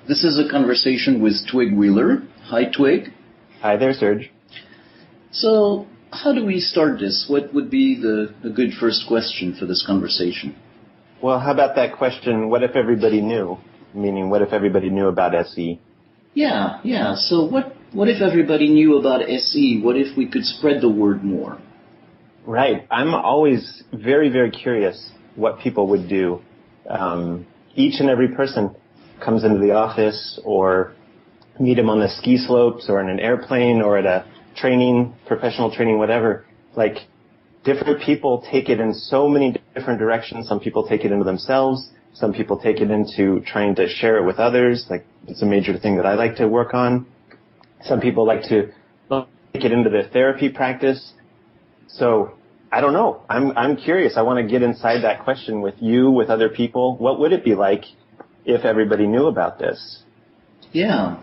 This is a conversation with Twig Wheeler. Hi, Twig. Hi there, Serge. So, how do we start this? What would be the good first question for this conversation? Well, how about that question, what if everybody knew? Meaning, what if everybody knew about SE? Yeah. So what if everybody knew about SE? What if we could spread the word more? Right. I'm always very, very curious what people would do. Each and every person comes into the office or meet them on the ski slopes or in an airplane or at a training, professional training, whatever. Like, different people take it in so many different directions. Some people take it into themselves. Some people take it into trying to share it with others. Like, it's a major thing that I like to work on. Some people like to take it into their therapy practice. So, I don't know. I'm curious. I want to get inside that question with you, with other people. What would it be like if everybody knew about this? Yeah.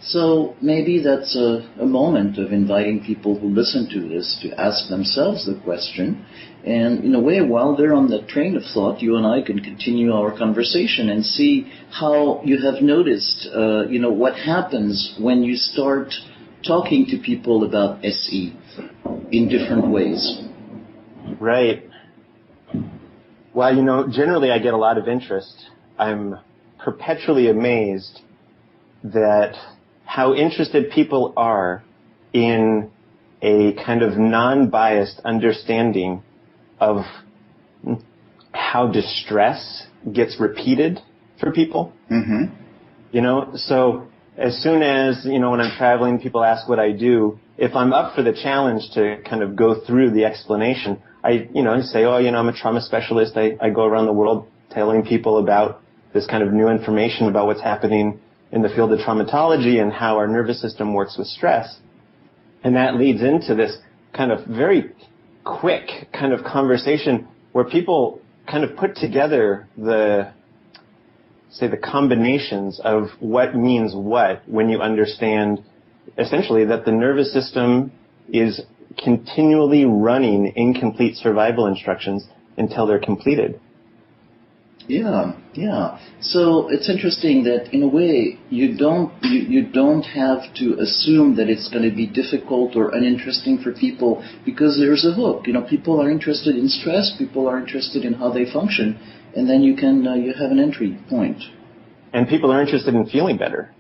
So maybe that's a moment of inviting people who listen to this to ask themselves the question. And in a way, while they're on the train of thought, you and I can continue our conversation and see how you have noticed, what happens when you start talking to people about SE in different ways. Right. Well, generally I get a lot of interest. I'm perpetually amazed that how interested people are in a kind of non-biased understanding of how distress gets repeated for people. Mm-hmm. So as soon as, when I'm traveling, people ask what I do. If I'm up for the challenge to kind of go through the explanation, I say, I'm a trauma specialist. I go around the world telling people about this kind of new information about what's happening in the field of traumatology and how our nervous system works with stress. And that leads into this kind of very quick kind of conversation where people kind of put together the combinations of what means what when you understand essentially that the nervous system is continually running incomplete survival instructions until they're completed. Yeah. So it's interesting that in a way you don't have to assume that it's going to be difficult or uninteresting for people because there's a hook. People are interested in stress, people are interested in how they function, and then you have an entry point. And people are interested in feeling better.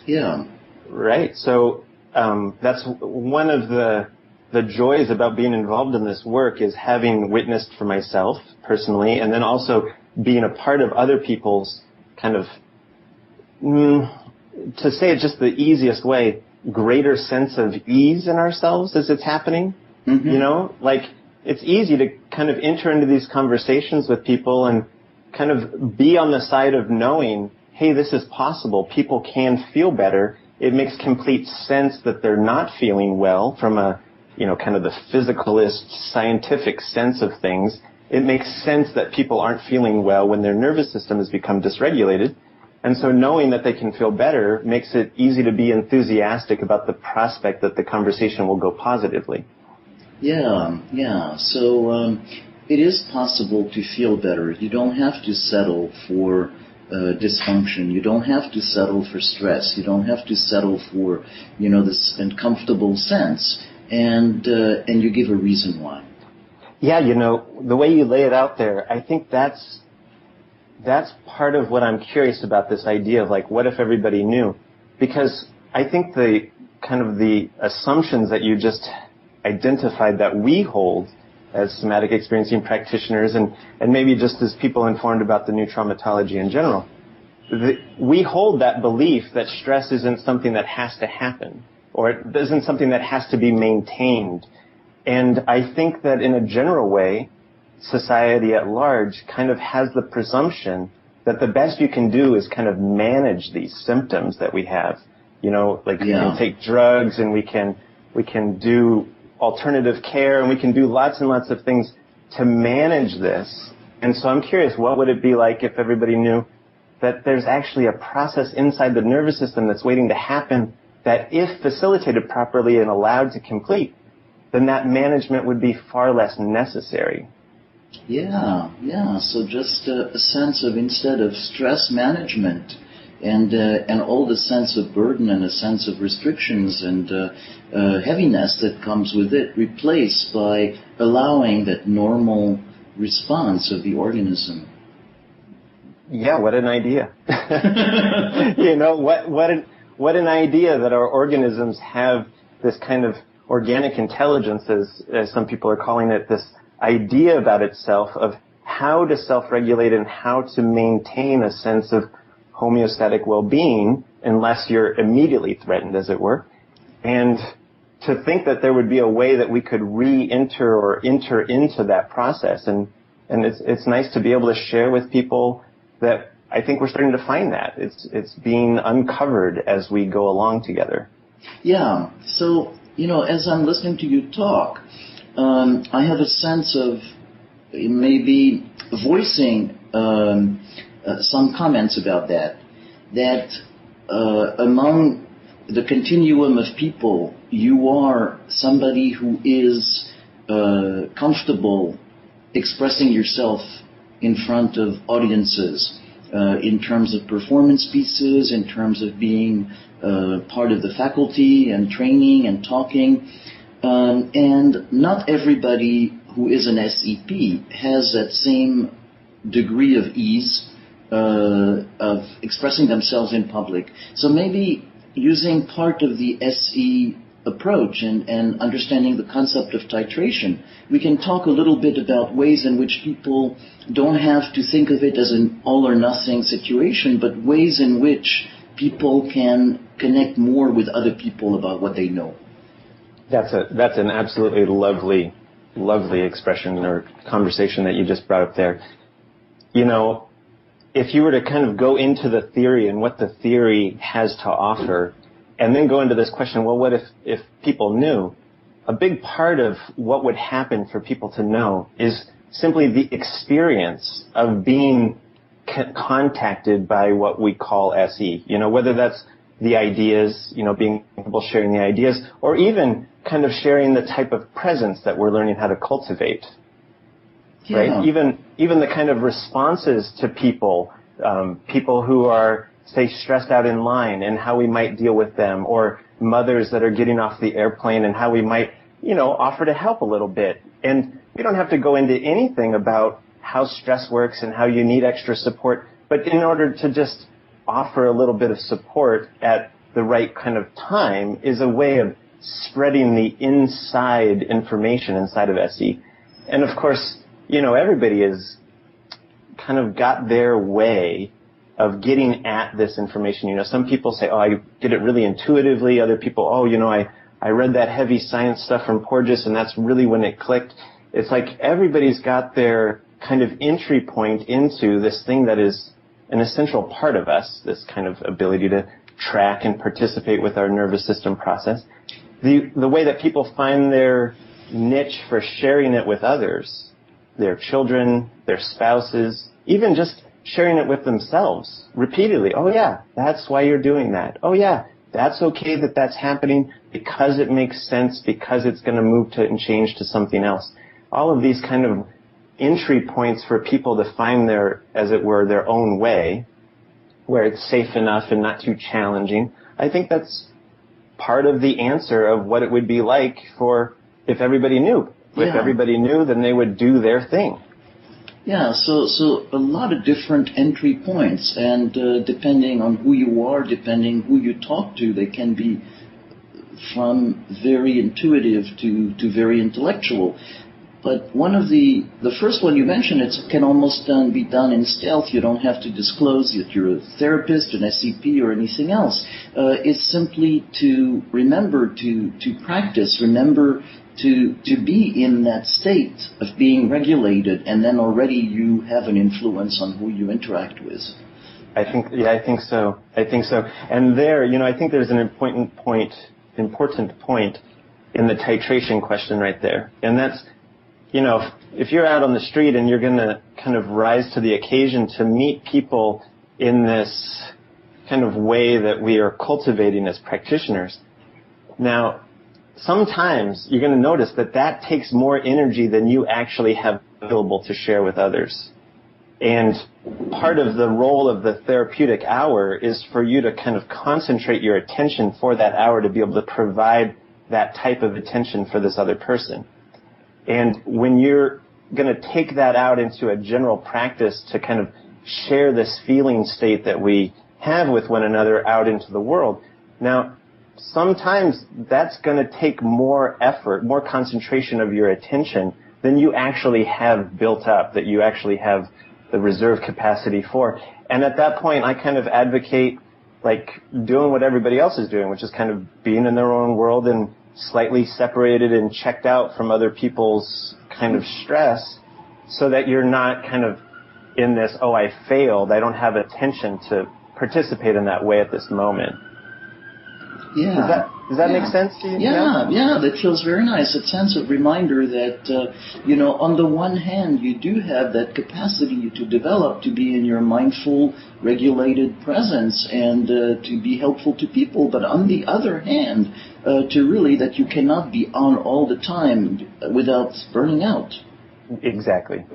Yeah. Right. So that's one of the joys about being involved in this work is having witnessed for myself personally, and then also being a part of other people's kind of, to say it just the easiest way, greater sense of ease in ourselves as it's happening. Mm-hmm. Like it's easy to kind of enter into these conversations with people and kind of be on the side of knowing, hey, this is possible. People can feel better. It makes complete sense that they're not feeling well from a, kind of the physicalist, scientific sense of things. It makes sense that people aren't feeling well when their nervous system has become dysregulated. And so knowing that they can feel better makes it easy to be enthusiastic about the prospect that the conversation will go positively. Yeah. So it is possible to feel better. You don't have to settle for dysfunction. You don't have to settle for stress. You don't have to settle for, this uncomfortable sense. And you give a reason why. Yeah, the way you lay it out there, I think that's part of what I'm curious about, this idea of like, what if everybody knew? Because I think the assumptions that you just identified that we hold as somatic experiencing practitioners and maybe just as people informed about the new traumatology in general, we hold that belief that stress isn't something that has to happen or it isn't something that has to be maintained. And I think that in a general way, society at large kind of has the presumption that the best you can do is kind of manage these symptoms that we have. We can take drugs and we can do alternative care and we can do lots and lots of things to manage this. And so I'm curious, what would it be like if everybody knew that there's actually a process inside the nervous system that's waiting to happen that if facilitated properly and allowed to complete, then that management would be far less necessary. Yeah. So just a sense of, instead of stress management, and all the sense of burden and a sense of restrictions and heaviness that comes with it replaced by allowing that normal response of the organism. Yeah, what an idea. What an idea that our organisms have this kind of organic intelligence, as some people are calling it, this idea about itself of how to self-regulate and how to maintain a sense of homeostatic well-being unless you're immediately threatened, as it were. And to think that there would be a way that we could re-enter or enter into that process. And it's nice to be able to share with people that I think we're starting to find that. It's being uncovered as we go along together. Yeah. So, as I'm listening to you talk, I have a sense of maybe voicing some comments about that among the continuum of people, you are somebody who is comfortable expressing yourself in front of audiences, in terms of performance pieces, in terms of being part of the faculty and training and talking. And not everybody who is an SEP has that same degree of ease of expressing themselves in public. So maybe using part of the SE approach and understanding the concept of titration, we can talk a little bit about ways in which people don't have to think of it as an all or nothing situation, but ways in which people can connect more with other people about what they know. That's an absolutely lovely expression or conversation that you just brought up there. If you were to kind of go into the theory and what the theory has to offer, and then go into this question, well, what if people knew? A big part of what would happen for people to know is simply the experience of being contacted by what we call SE. Whether that's the ideas, being comfortable sharing the ideas, or even kind of sharing the type of presence that we're learning how to cultivate. Yeah. Right? Even the kind of responses to people who are, say, stressed out in line and how we might deal with them, or mothers that are getting off the airplane and how we might, offer to help a little bit. And we don't have to go into anything about how stress works and how you need extra support, but in order to just offer a little bit of support at the right kind of time is a way of spreading the inside information inside of SE. And of course, everybody has kind of got their way of getting at this information. Some people say, I get it really intuitively. Other people, I read that heavy science stuff from Porges and that's really when it clicked. It's like everybody's got their kind of entry point into this thing that is an essential part of us, this kind of ability to track and participate with our nervous system process. The way that people find their niche for sharing it with others, their children, their spouses, even just sharing it with themselves repeatedly. Oh yeah, that's why you're doing that. Oh yeah, that's okay that that's happening because it makes sense, because it's going to move to and change to something else. All of these kind of entry points for people to find their, as it were, their own way, where it's safe enough and not too challenging. I think that's part of the answer of what it would be like for if everybody knew. If everybody knew, then they would do their thing. Yeah, so a lot of different entry points, and depending on who you are, depending who you talk to, they can be from very intuitive to very intellectual. But one of the first one you mentioned, it can almost be done in stealth. You don't have to disclose that you're a therapist, an SCP, or anything else. It's simply to remember to practice, remember to be in that state of being regulated, and then already you have an influence on who you interact with. I think so. And there, I think there's an important point in the titration question right there. And that's, if you're out on the street and you're going to kind of rise to the occasion to meet people in this kind of way that we are cultivating as practitioners, now, sometimes you're going to notice that takes more energy than you actually have available to share with others. And part of the role of the therapeutic hour is for you to kind of concentrate your attention for that hour to be able to provide that type of attention for this other person. And when you're going to take that out into a general practice to kind of share this feeling state that we have with one another out into the world, now sometimes that's going to take more effort, more concentration of your attention than you actually have built up, that you actually have the reserve capacity for. And at that point, I kind of advocate like doing what everybody else is doing, which is kind of being in their own world and slightly separated and checked out from other people's kind of stress, so that you're not kind of in this, oh, I failed, I don't have attention to participate in that way at this moment. Yeah. Does that make sense to you? Yeah, that feels very nice. A sense of reminder that, on the one hand, you do have that capacity to develop to be in your mindful, regulated presence and to be helpful to people. But on the other hand, to really that you cannot be on all the time without burning out. Exactly.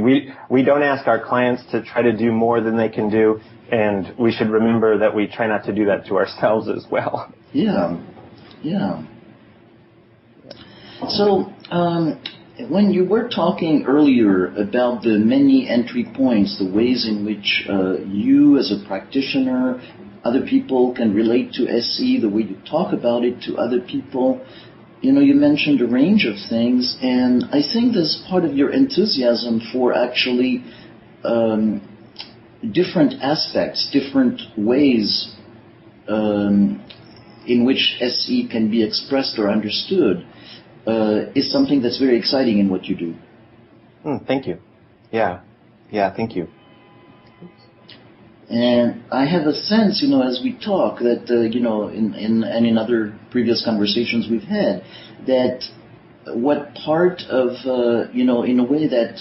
We don't ask our clients to try to do more than they can do, and we should remember that we try not to do that to ourselves as well. Yeah. So, when you were talking earlier about the many entry points, the ways in which you as a practitioner, other people can relate to SE, the way you talk about it to other people, you mentioned a range of things, and I think that's part of your enthusiasm for actually different aspects, different ways in which SE can be expressed or understood is something that's very exciting in what you do. Thank you. Yeah, thank you. And I have a sense, as we talk, that, in other previous conversations we've had, that what part of, in a way that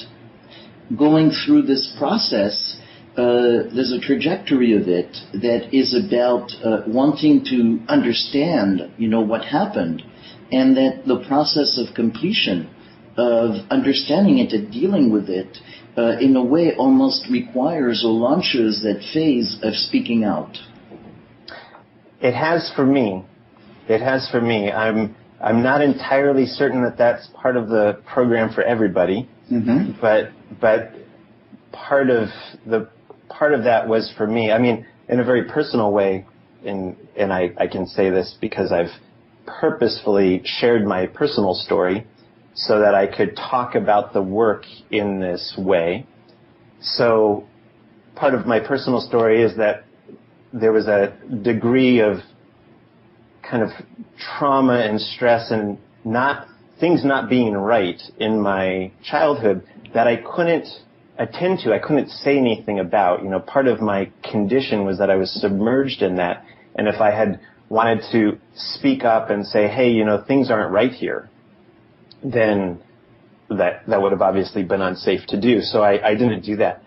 going through this process, there's a trajectory of it that is about wanting to understand, what happened, and that the process of completion, of understanding it and dealing with it, in a way almost requires or launches that phase of speaking out. It has for me. I'm not entirely certain that that's part of the program for everybody, but part of that was for me. I mean, in a very personal way, and I can say this because I've purposefully shared my personal story so that I could talk about the work in this way. So part of my personal story is that there was a degree of kind of trauma and stress and things not being right in my childhood that I couldn't attend to. I couldn't say anything about. Part of my condition was that I was submerged in that. And if I had wanted to speak up and say, hey, things aren't right here, then that would have obviously been unsafe to do. So I didn't do that.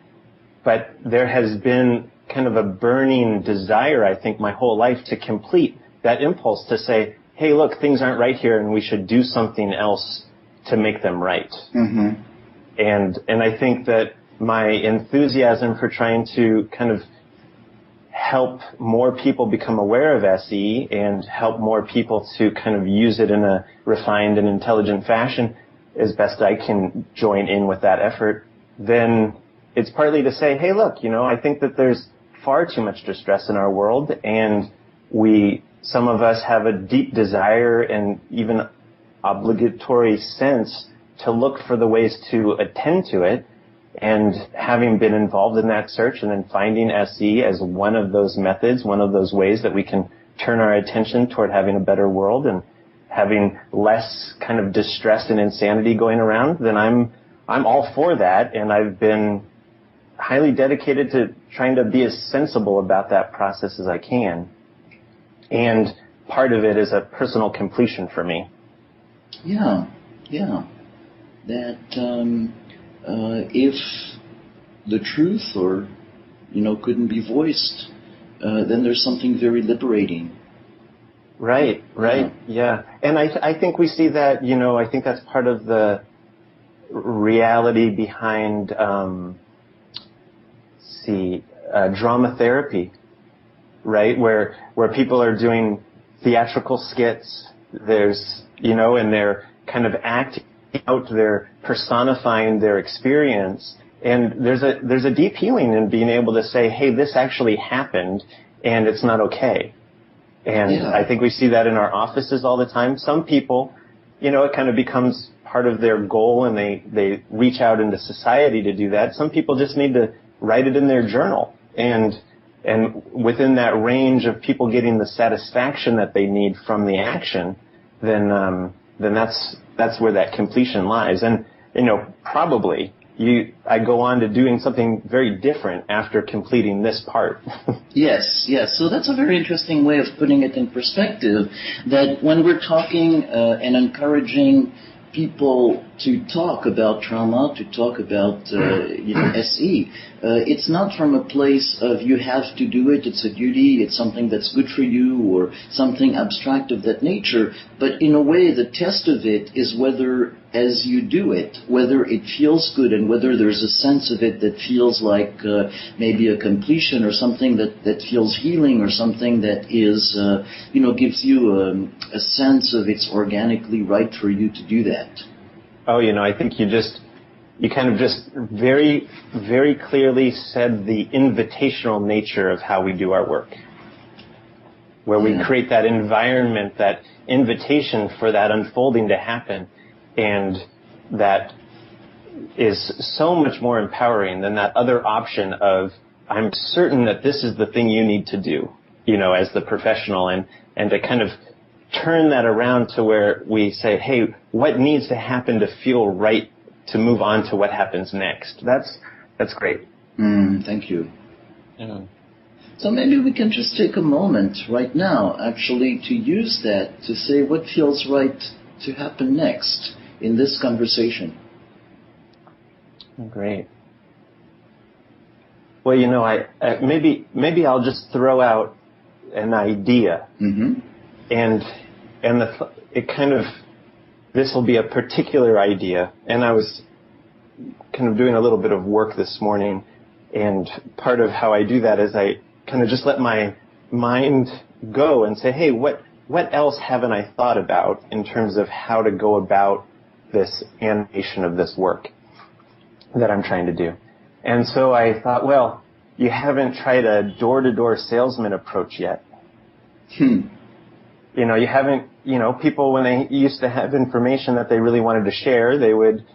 But there has been kind of a burning desire, I think, my whole life to complete that impulse to say, hey, look, things aren't right here and we should do something else to make them right. And I think that my enthusiasm for trying to kind of help more people become aware of SE and help more people to kind of use it in a refined and intelligent fashion as best I can join in with that effort, then it's partly to say, hey, look, I think that there's far too much distress in our world, and some of us have a deep desire and even obligatory sense to look for the ways to attend to it. And having been involved in that search and then finding SE as one of those methods, one of those ways that we can turn our attention toward having a better world and having less kind of distress and insanity going around, then I'm all for that. And I've been highly dedicated to trying to be as sensible about that process as I can. And part of it is a personal completion for me. Yeah. That if the truth or couldn't be voiced, then there's something very liberating. Right, yeah. And I think we see that, I think that's part of the reality behind, drama therapy, right? Where people are doing theatrical skits, there's, and they're kind of acting out, they're personifying their experience. And there's a deep healing in being able to say, hey, this actually happened and it's not okay. And I think we see that in our offices all the time. Some people, it kind of becomes part of their goal and they reach out into society to do that. Some people just need to write it in their journal. And within that range of people getting the satisfaction that they need from the action, then that's where that completion lies. And, probably I go on to doing something very different after completing this part. Yes. So that's a very interesting way of putting it in perspective, that when we're talking and encouraging people to talk about trauma, to talk about SE, it's not from a place of you have to do it, it's a duty, it's something that's good for you, or something abstract of that nature. But in a way, the test of it is whether, as you do it, whether it feels good and whether there's a sense of it that feels like maybe a completion, or something that feels healing, or something that is, gives you a sense of it's organically right for you to do that. Oh, I think you kind of just very, very clearly said the invitational nature of how we do our work, where we create that environment, that invitation for that unfolding to happen, and that is so much more empowering than that other option of, I'm certain that this is the thing you need to do, as the professional, and to kind of turn that around to where we say, hey, what needs to happen to feel right to move on to what happens next? That's great. Thank you. Yeah. So maybe we can just take a moment right now, actually, to use that to say what feels right to happen next in this conversation. Great. Well, maybe I'll just throw out an idea. Mm-hmm. And this will be a particular idea. And I was kind of doing a little bit of work this morning, and part of how I do that is I kind of just let my mind go and say, hey, what else haven't I thought about in terms of how to go about this animation of this work that I'm trying to do? And so I thought, well, you haven't tried a door-to-door salesman approach yet. You haven't, people, when they used to have information that they really wanted to share, they would,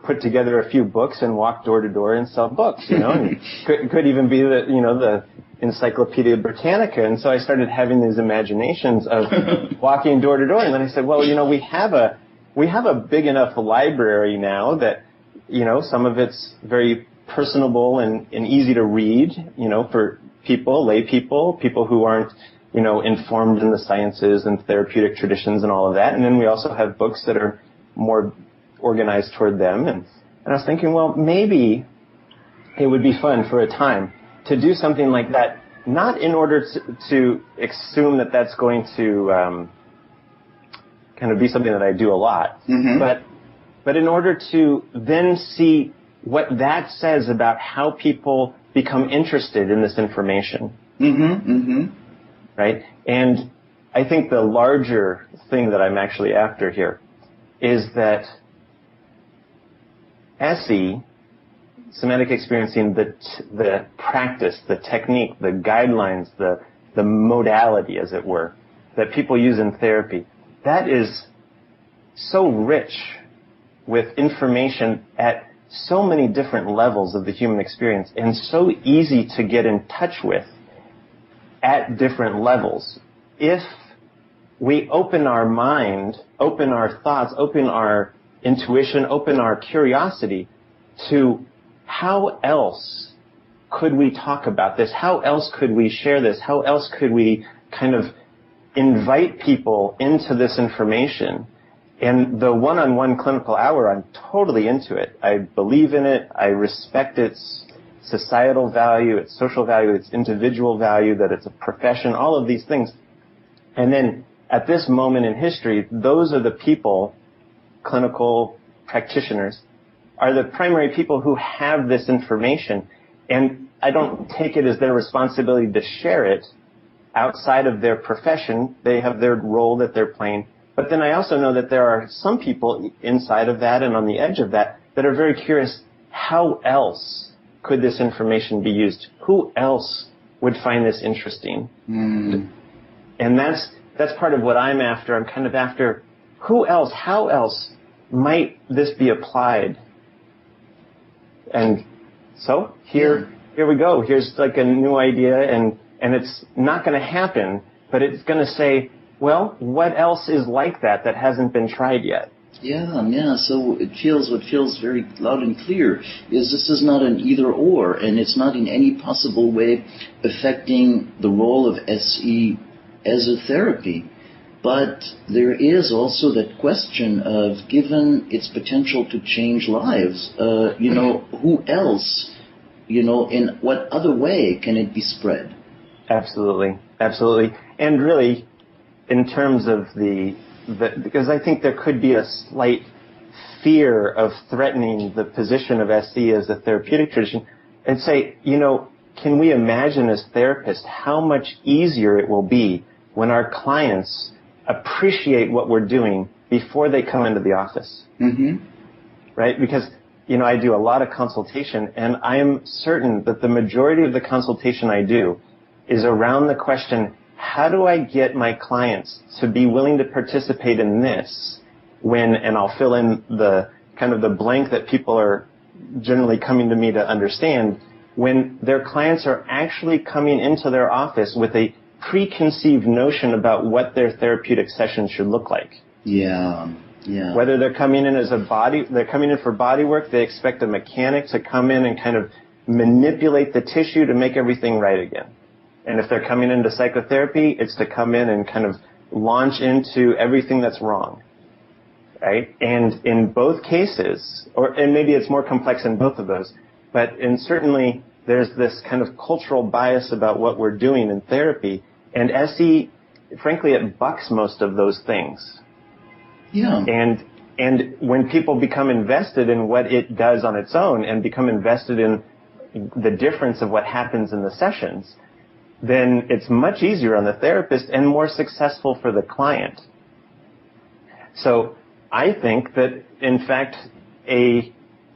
put together a few books and walk door to door and sell books, and could even be the Encyclopedia Britannica. And so I started having these imaginations of walking door to door. And then I said, well, we have a big enough library now that, some of it's very personable and easy to read, for people, lay people who aren't, informed in the sciences and therapeutic traditions and all of that. And then we also have books that are more organized toward them. And I was thinking, well, maybe it would be fun for a time to do something like that, not in order to assume that that's going to kind of be something that I do a lot, but in order to then see what that says about how people become interested in this information. Right? And I think the larger thing that I'm actually after here is that SE, somatic experiencing, the practice, the technique, the guidelines, the modality, as it were, that people use in therapy, that is so rich with information at so many different levels of the human experience, and so easy to get in touch with at different levels. If we open our mind, open our thoughts, open our intuition, open our curiosity to how else could we talk about this? How else could we share this? How else could we kind of invite people into this information? And the one-on-one clinical hour, I'm totally into it. I believe in it. I respect its societal value, its social value, its individual value, that it's a profession, all of these things. And then at this moment in history, those are the people, clinical practitioners, are the primary people who have this information. And I don't take it as their responsibility to share it outside of their profession. They have their role that they're playing. But then I also know that there are some people inside of that and on the edge of that that are very curious, how else could this information be used? Who else would find this interesting? And that's part of what I'm after. I'm kind of after who else, how else might this be applied? And so here we go. Here's like a new idea, and it's not going to happen, but it's going to say, well, what else is like that hasn't been tried yet? Yeah. So what feels very loud and clear is this is not an either or, and it's not in any possible way affecting the role of SE as a therapy. But there is also that question of, given its potential to change lives, who else, in what other way can it be spread? Absolutely. And really, in terms of because I think there could be a slight fear of threatening the position of SE as a therapeutic tradition, and say, can we imagine as therapists how much easier it will be when our clients appreciate what we're doing before they come into the office? Right? Because, I do a lot of consultation, and I am certain that the majority of the consultation I do is around the question, how do I get my clients to be willing to participate in this and I'll fill in the kind of the blank that people are generally coming to me to understand, when their clients are actually coming into their office with a preconceived notion about what their therapeutic session should look like. Yeah. Whether they're coming in they're coming in for body work, they expect a mechanic to come in and kind of manipulate the tissue to make everything right again. And if they're coming into psychotherapy, it's to come in and kind of launch into everything that's wrong. Right? And in both cases, and maybe it's more complex in both of those, but certainly there's this kind of cultural bias about what we're doing in therapy, and SE, frankly, it bucks most of those things. Yeah. And when people become invested in what it does on its own and become invested in the difference of what happens in the sessions, then it's much easier on the therapist and more successful for the client. So I think that, in fact, a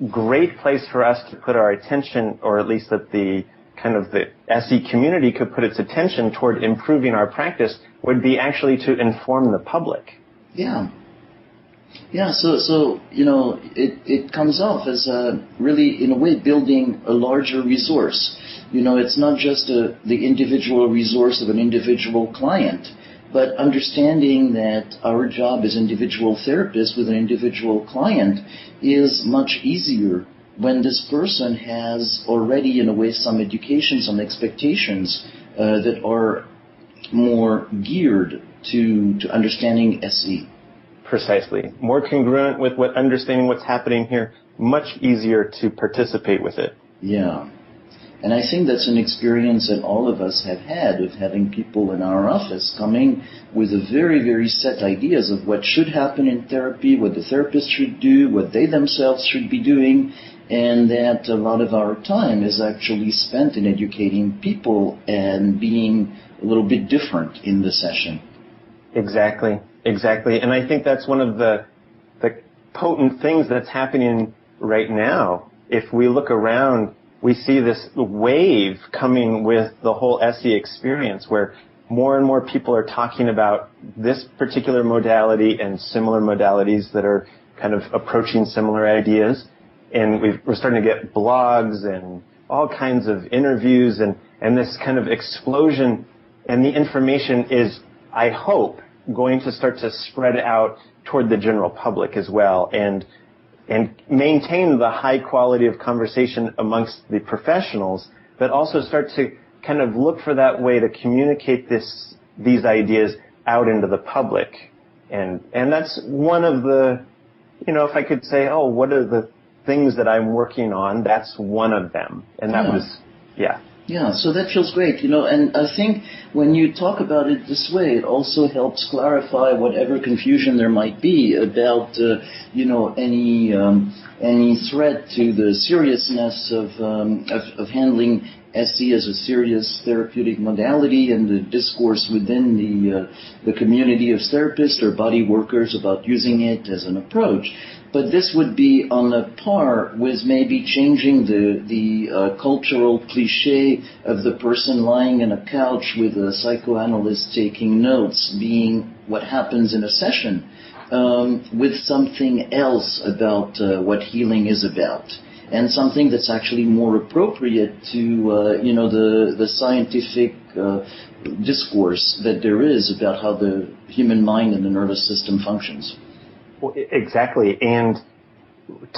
great place for us to put our attention, or at least that the SE community could put its attention toward improving our practice, would be actually to inform the public. Yeah. So it comes off as really, in a way, building a larger resource. It's not just the individual resource of an individual client, but understanding that our job as individual therapists with an individual client is much easier when this person has already, in a way, some education, some expectations that are more geared to understanding SE. Precisely. More congruent with understanding what's happening here, much easier to participate with it. Yeah. And I think that's an experience that all of us have had, of having people in our office coming with a very, very set ideas of what should happen in therapy, what the therapist should do, what they themselves should be doing, and that a lot of our time is actually spent in educating people and being a little bit different in the session. Exactly. And I think that's one of the potent things that's happening right now. If we look around, we see this wave coming with the whole SE experience, where more and more people are talking about this particular modality and similar modalities that are kind of approaching similar ideas. And we're starting to get blogs and all kinds of interviews and this kind of explosion. And the information is, I hope, going to start to spread out toward the general public as well, and maintain the high quality of conversation amongst the professionals, but also start to kind of look for that way to communicate these ideas out into the public. And that's one of the, if I could say, what are the things that I'm working on, that's one of them. And that was, Yeah, so that feels great, and I think when you talk about it this way, it also helps clarify whatever confusion there might be about, any threat to the seriousness of handling SE as a serious therapeutic modality and the discourse within the community of therapists or body workers about using it as an approach. But this would be on a par with maybe changing the cultural cliche of the person lying in a couch with a psychoanalyst taking notes being what happens in a session, with something else about what healing is about, and something that's actually more appropriate to the scientific discourse that there is about how the human mind and the nervous system functions. Well, exactly, and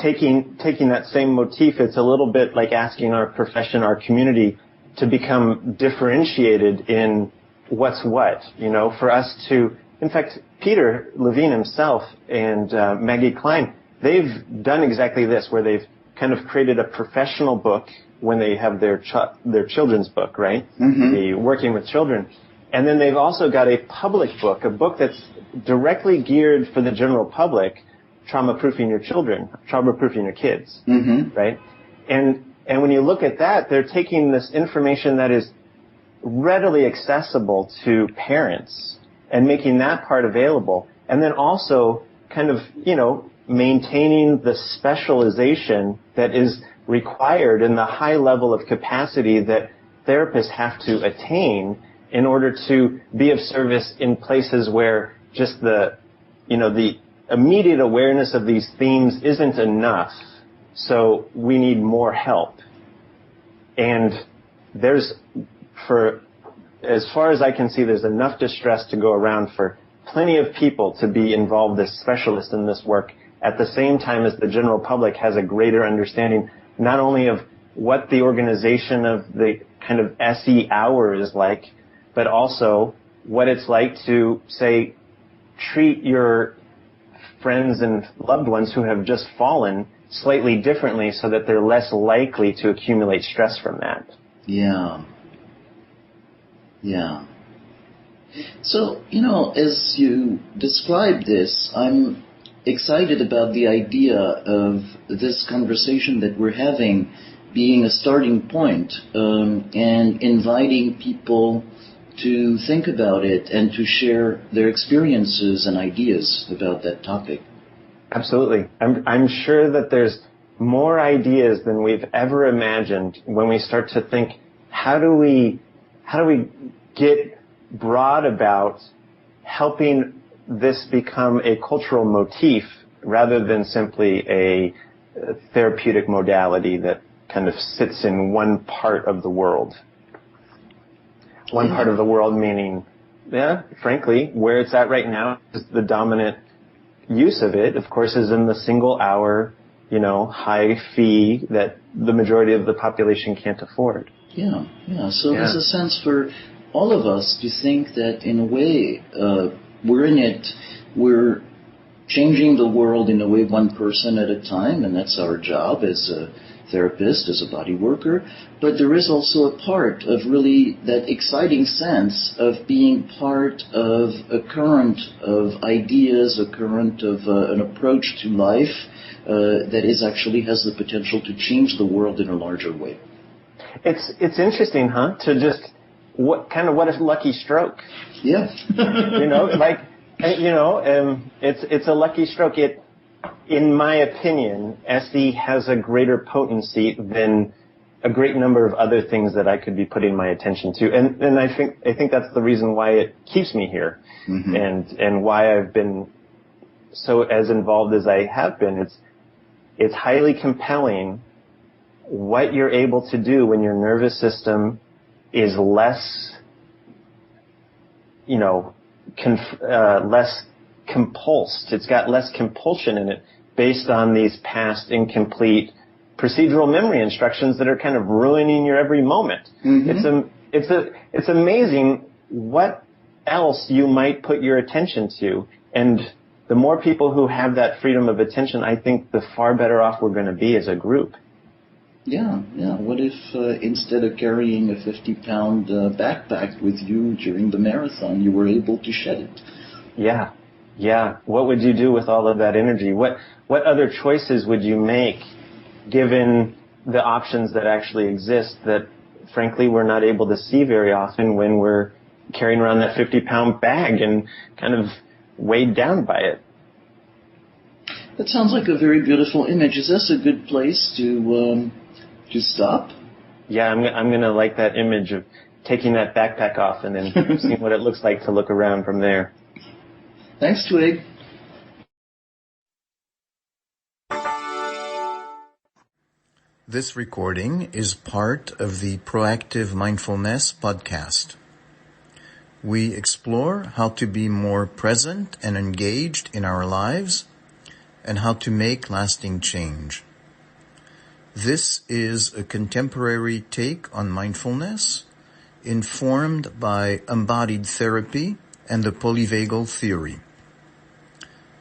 taking that same motif, it's a little bit like asking our profession, our community, to become differentiated in what's what. For us to, in fact, Peter Levine himself and Maggie Klein, they've done exactly this, where they've kind of created a professional book when they have their children's book, right? Mm-hmm. The working with children. And then they've also got a public book, a book that's directly geared for the general public, trauma-proofing your children, trauma-proofing your kids, mm-hmm. right? And when you look at that, they're taking this information that is readily accessible to parents and making that part available, and then also kind of, maintaining the specialization that is required in the high level of capacity that therapists have to attain in order to be of service in places where just the immediate awareness of these themes isn't enough. So we need more help. And as far as I can see, there's enough distress to go around for plenty of people to be involved as specialists in this work, at the same time as the general public has a greater understanding not only of what the organization of the kind of SE hour is like, but also what it's like to, say, treat your friends and loved ones who have just fallen slightly differently so that they're less likely to accumulate stress from that. Yeah. Yeah. So, as you describe this, I'm excited about the idea of this conversation that we're having being a starting point, and inviting people to think about it and to share their experiences and ideas about that topic. Absolutely. I'm sure that there's more ideas than we've ever imagined when we start to think, how do we get broad about helping this become a cultural motif rather than simply a therapeutic modality that kind of sits in one part of the world. One part of the world meaning, frankly, where it's at right now is the dominant use of it, of course, is in the single hour, high fee that the majority of the population can't afford. Yeah. So there's a sense for all of us to think that in a way, we're changing the world in a way one person at a time, and that's our job as a therapist, as a body worker. But there is also a part of really that exciting sense of being part of a current of ideas, a current of an approach to life that has the potential to change the world in a larger way. It's interesting, huh? To just what a lucky stroke. Yeah. It's a lucky stroke. In my opinion, SE has a greater potency than a great number of other things that I could be putting my attention to, and I think that's the reason why it keeps me here, mm-hmm. and why I've been so as involved as I have been. It's highly compelling what you're able to do when your nervous system is less, less compulsed. It's got less compulsion in it based on these past incomplete procedural memory instructions that are kind of ruining your every moment. Mm-hmm. It's amazing what else you might put your attention to, and the more people who have that freedom of attention, I think the far better off we're going to be as a group. Yeah, yeah. What if instead of carrying a 50-pound backpack with you during the marathon, you were able to shed it? Yeah, yeah. What would you do with all of that energy? What other choices would you make given the options that actually exist that, frankly, we're not able to see very often when we're carrying around that 50-pound bag and kind of weighed down by it? That sounds like a very beautiful image. Is this a good place to stop? Yeah, I'm gonna like that image of taking that backpack off and then seeing what it looks like to look around from there. Thanks, Twig. This recording is part of the Proactive Mindfulness podcast. We explore how to be more present and engaged in our lives and how to make lasting change. This is a contemporary take on mindfulness informed by embodied therapy and the polyvagal theory.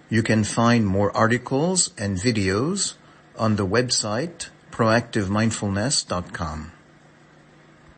You can find more articles and videos on the website proactivemindfulness.com.